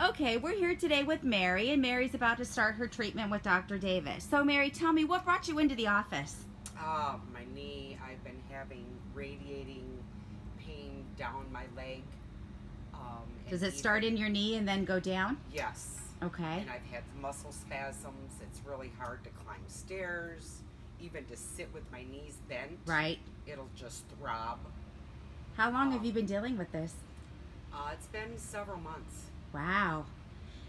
Okay, we're here today with Mary, and Mary's about to start her treatment with Dr. Davis. So, Mary, tell me, what brought you into the office? My knee. I've been having radiating pain down my leg. Does it start in your knee and then go down? Yes. Okay. And I've had muscle spasms. It's really hard to climb stairs, even to sit with my knees bent. Right. It'll just throb. How long have you been dealing with this? It's been several months. Wow.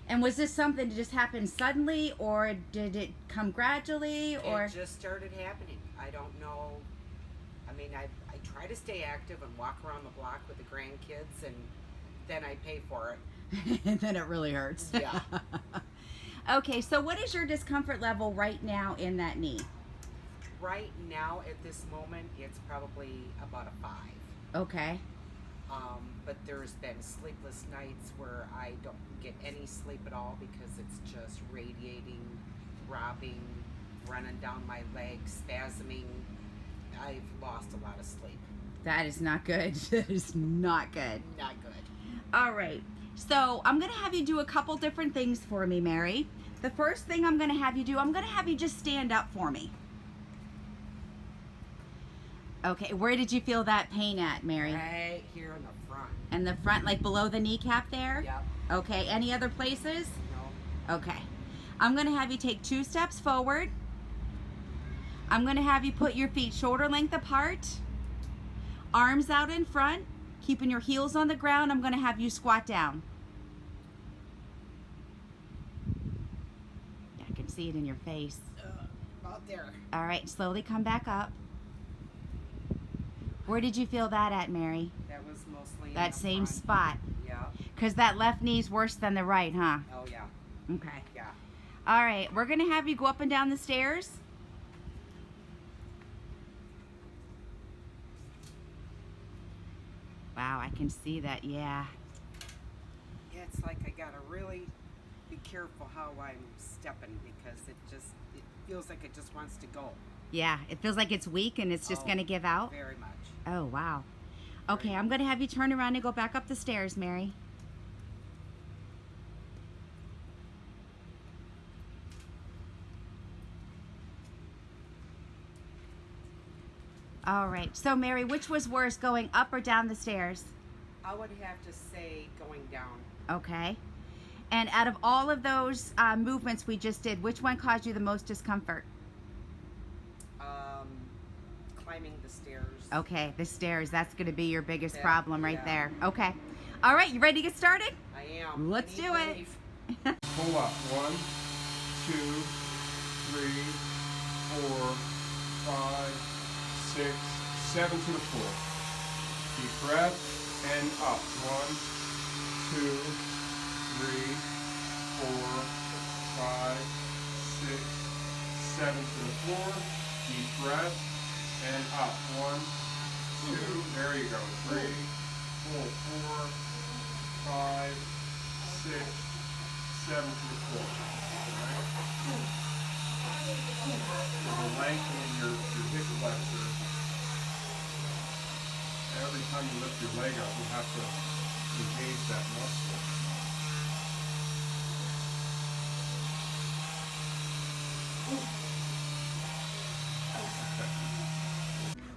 And was this something that just happened suddenly, or did it come gradually, or? It just started happening. I don't know. I mean, I try to stay active and walk around the block with the grandkids, and then I pay for it. And then it really hurts. Yeah. Okay, so what is your discomfort level right now in that knee? Right now, at this moment, it's probably about a 5. Okay. But there's been sleepless nights where I don't get any sleep at all because it's just radiating, throbbing, running down my legs, spasming. I've lost a lot of sleep. That is not good. That is not good. Not good. All right. So I'm going to have you do a couple different things for me, Mary. The first thing I'm going to have you do, I'm going to have you just stand up for me. Okay, where did you feel that pain at, Mary? Right here in the front. In the front, like below the kneecap there? Yep. Okay, any other places? No. Okay. I'm going to have you take 2 steps forward. I'm going to have you put your feet shoulder length apart, arms out in front, keeping your heels on the ground. I'm going to have you squat down. Yeah, I can see it in your face. About there. All right, slowly come back up. Where did you feel that at, Mary? That was mostly in That the same front. spot. Yeah. Because that left knee's worse than the right, huh? Oh, yeah. Okay. Yeah. All right, we're going to have you go up and down the stairs. Wow, I can see that, yeah. It's like I gotta really be careful how I'm stepping because it feels like it just wants to go. Yeah, it feels like it's weak and it's just going to give out. Very much. Oh, wow. Okay, I'm going to have you turn around and go back up the stairs, Mary. All right, so Mary, which was worse, going up or down the stairs? I would have to say going down. Okay. And out of all of those movements we just did, which one caused you the most discomfort? Climbing the stairs. Okay, the stairs. That's going to be your biggest Yeah, problem right yeah. there. Okay. All right, you ready to get started? I am. Let's I need do it. relief. Pull up. 1, 2, 3, 4, 5, 6, 7 to the floor. Deep breath and up. 1, 2, 3, 4, 5, 6, 7 to the floor. Deep breath and up. 1, 2, there you go. 3, 4, 5, 6, 7 to the floor. Alright? So the lengthening your hip flexor. Every time you lift your leg up, you have to engage that muscle.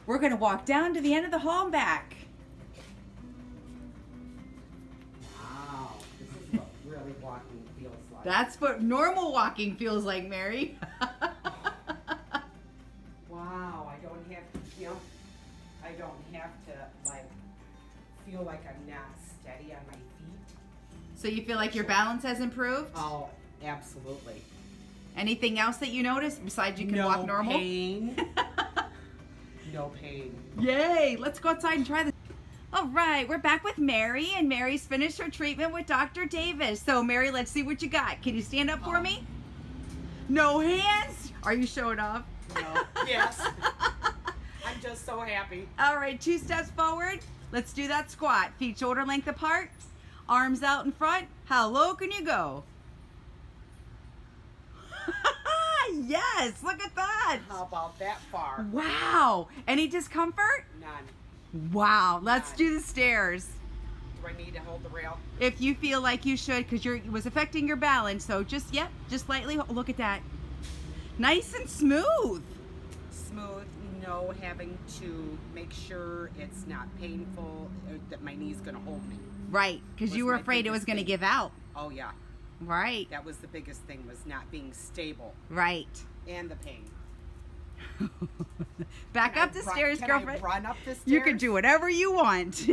We're going to walk down to the end of the hall and back. Wow. This is what really walking feels like. That's what normal walking feels like, Mary. Wow. I don't have to jump. I don't have to feel like I'm not steady on my feet. So you feel like your balance has improved? Oh, absolutely. Anything else that you notice besides you can walk normal? Pain. No pain. Yay! Let's go outside and try this. All right, we're back with Mary, and Mary's finished her treatment with Dr. Davis. So, Mary, let's see what you got. Can you stand up for me? No hands? Are you showing off? No. Yes. I'm just so happy. All right, 2 steps forward. Let's do that squat. Feet shoulder length apart, arms out in front. How low can you go? Yes, look at that. How about that far? Wow. Any discomfort? None. Wow. Let's do the stairs. Do I need to hold the rail? If you feel like you should, because it was affecting your balance. So just, yep, just lightly, look at that. Nice and smooth. Smooth, no having to make sure it's not painful, that my knee's going to hold me. Right, because you were my afraid it was biggest going to thing. give out. Oh, yeah. Right, That was the biggest thing, was not being stable. right. And the pain. Back Can up I the run- stairs, can girlfriend. I run up the stairs? You can do whatever you want.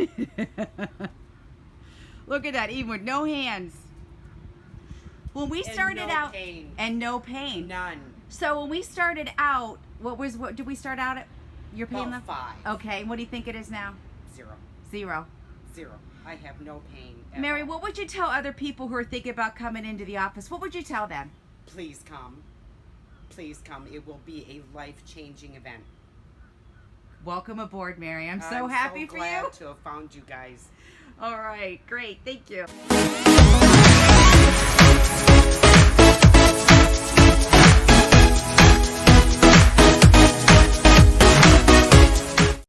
Look at that, even with no hands. When we And started no out, pain. and no pain. None. So when we started out, what did we start out at? Your pain About level? 5. Okay, what do you think it is now? 0. 0. 0. I have no pain at Mary, all. what would you tell other people who are thinking about coming into the office? What would you tell them? Please come. Please come. It will be a life-changing event. Welcome aboard, Mary. I'm so happy for glad you. to have found you guys. All right, great. Thank you.